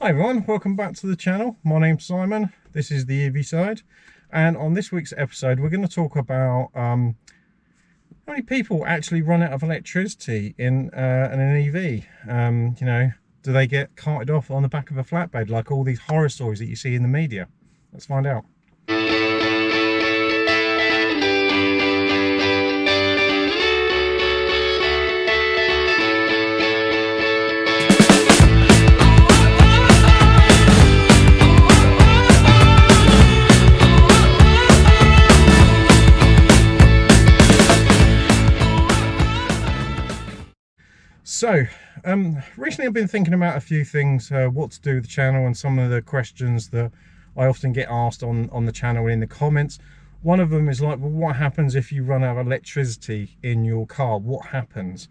Hi everyone, welcome back to the channel. My name's Simon, this is the EV side, and on this week's episode we're going to talk about how many people actually run out of electricity in an EV. You know, do they get carted off on the back of a flatbed like all these horror stories that you see in the media? Let's find out. So, recently I've been thinking about a few things, what to do with the channel and some of the questions that I often get asked on the channel and in the comments. One of them is like, well, what happens if you run out of electricity in your car? What happens?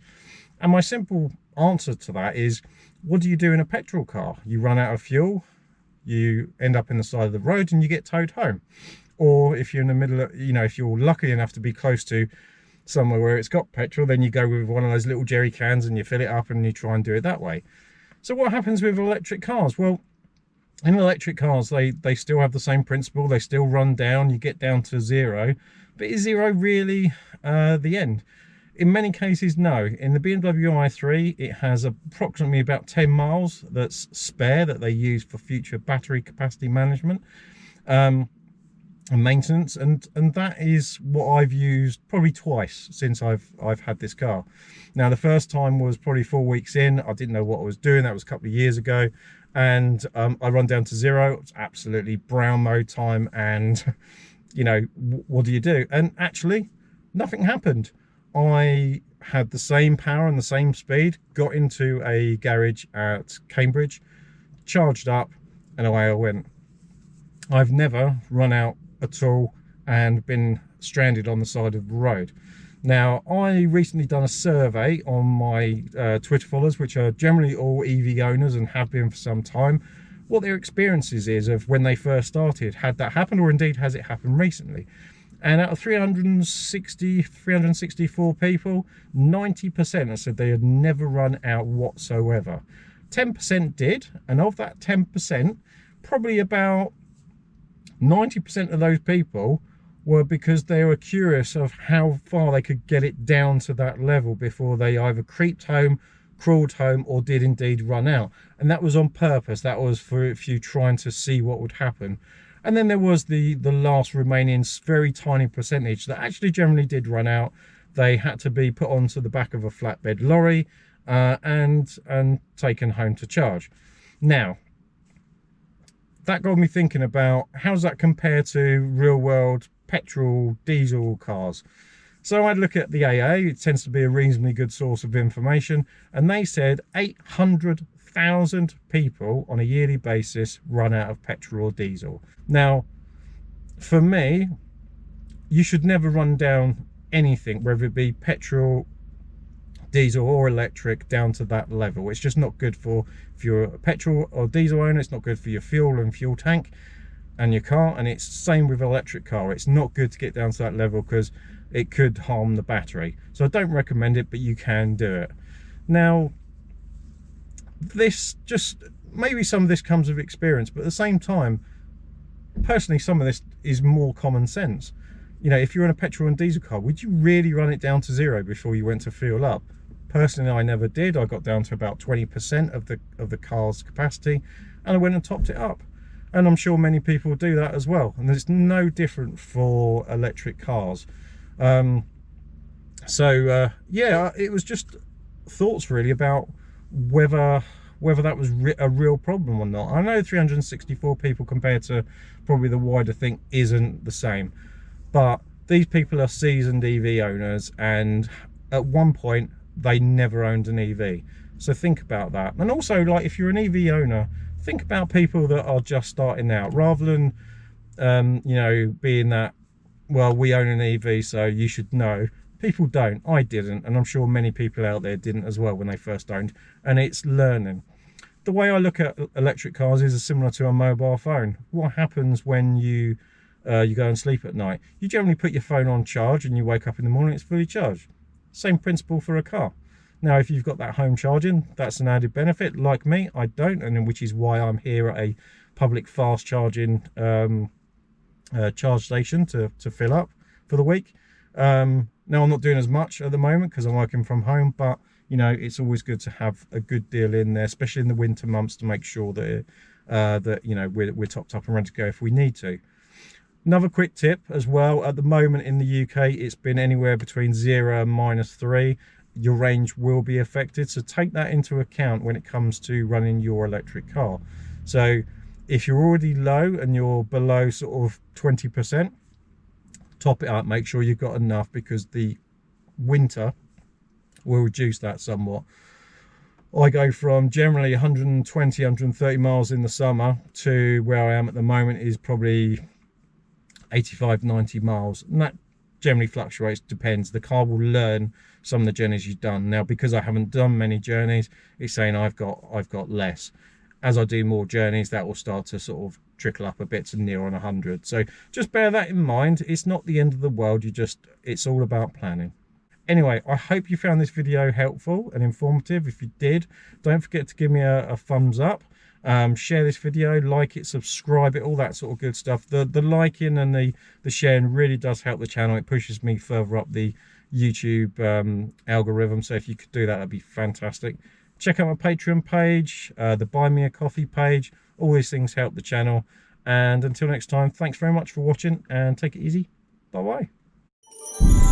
And my simple answer to that is, what do you do in a petrol car? You run out of fuel, you end up in the side of the road and you get towed home. Or if you're in the middle of, you know, if you're lucky enough to be close to somewhere where it's got petrol, then you go with one of those little jerry cans and you fill it up and you try and do it that way. So what happens with electric cars? Well, in electric cars, they still have the same principle. They still run down, you get down to zero, but is zero really the end? In many cases, no. In the BMW i3, it has approximately about 10 miles that's spare that they use for future battery capacity management and maintenance, and that is what I've used probably twice since I've had this car. Now, the first time was probably 4 weeks in. I didn't know what I was doing. That was a couple of years ago, and I run down to zero. It's absolutely brown mode time, and you know, what do you do? And actually nothing happened. I had the same power and the same speed, got into a garage at Cambridge, charged up, and away I went. I've never run out at all and been stranded on the side of the road. Now, I recently done a survey on my Twitter followers, which are generally all EV owners and have been for some time, what their experiences is of when they first started. Had that happened, or indeed has it happened recently? And out of 364 people, 90% have said they had never run out whatsoever. 10% did, and of that 10%, probably about 90% of those people were because they were curious of how far they could get it down to that level before they either creeped home, crawled home, or did indeed run out. And that was on purpose. That was for if you trying to see what would happen. And then there was the last remaining very tiny percentage that actually generally did run out. They had to be put onto the back of a flatbed lorry and taken home to charge. Now, that got me thinking about, how does that compare to real world petrol, diesel cars? So I'd look at the AA, it tends to be a reasonably good source of information, and they said 800,000 people on a yearly basis run out of petrol or diesel. Now, for me, you should never run down anything, whether it be petrol, diesel or electric, down to that level. It's just not good for, if you're a petrol or diesel owner, it's not good for your fuel and fuel tank and your car. And it's the same with electric car. It's not good to get down to that level because it could harm the battery. So I don't recommend it, but you can do it. Now, this just, maybe some of this comes with experience, but at the same time, personally, some of this is more common sense. You know, if you're in a petrol and diesel car, would you really run it down to zero before you went to fuel up? Personally, I never did. I got down to about 20% of the car's capacity, and I went and topped it up. And I'm sure many people do that as well. And it's no different for electric cars. Yeah, it was just thoughts really about whether that was a real problem or not. I know 364 people compared to probably the wider thing isn't the same. But these people are seasoned EV owners, and at one point they never owned an EV. So think about that. And also, like, if you're an EV owner, think about people that are just starting out, rather than you know, being that, well, we own an EV so you should know. People don't. I didn't, and I'm sure many people out there didn't as well when they first owned. And it's learning. The way I look at electric cars is similar to a mobile phone. What happens when you go and sleep at night? You generally put your phone on charge and you wake up in the morning, it's fully charged. Same principle for a car. Now, if you've got that home charging, that's an added benefit. Like me, I don't, and which is why I'm here at a public fast charging charge station to fill up for the week. Now, I'm not doing as much at the moment because I'm working from home, but you know, it's always good to have a good deal in there, especially in the winter months, to make sure that that you know, we're topped up and ready to go if we need to. Another quick tip as well, at the moment in the UK, it's been anywhere between 0 and -3. Your range will be affected, so take that into account when it comes to running your electric car. So if you're already low and you're below sort of 20%, top it up, make sure you've got enough, because the winter will reduce that somewhat. I go from generally 120, 130 miles in the summer to where I am at the moment is probably 85, 90 miles, and that generally fluctuates, depends. The car will learn some of the journeys you've done. Now, because I haven't done many journeys, it's saying I've got less. As I do more journeys, that will start to sort of trickle up a bit to near on 100. So just bear that in mind. It's not the end of the world. It's all about planning. Anyway, I hope you found this video helpful and informative. If you did, don't forget to give me a thumbs up. Share this video, like it, subscribe it, all that sort of good stuff. The liking and the sharing really does help the channel. It pushes me further up the YouTube algorithm. So if you could do that, that'd be fantastic. Check out my Patreon page, the Buy Me a Coffee page. All these things help the channel. And until next time, thanks very much for watching, and take it easy. Bye bye.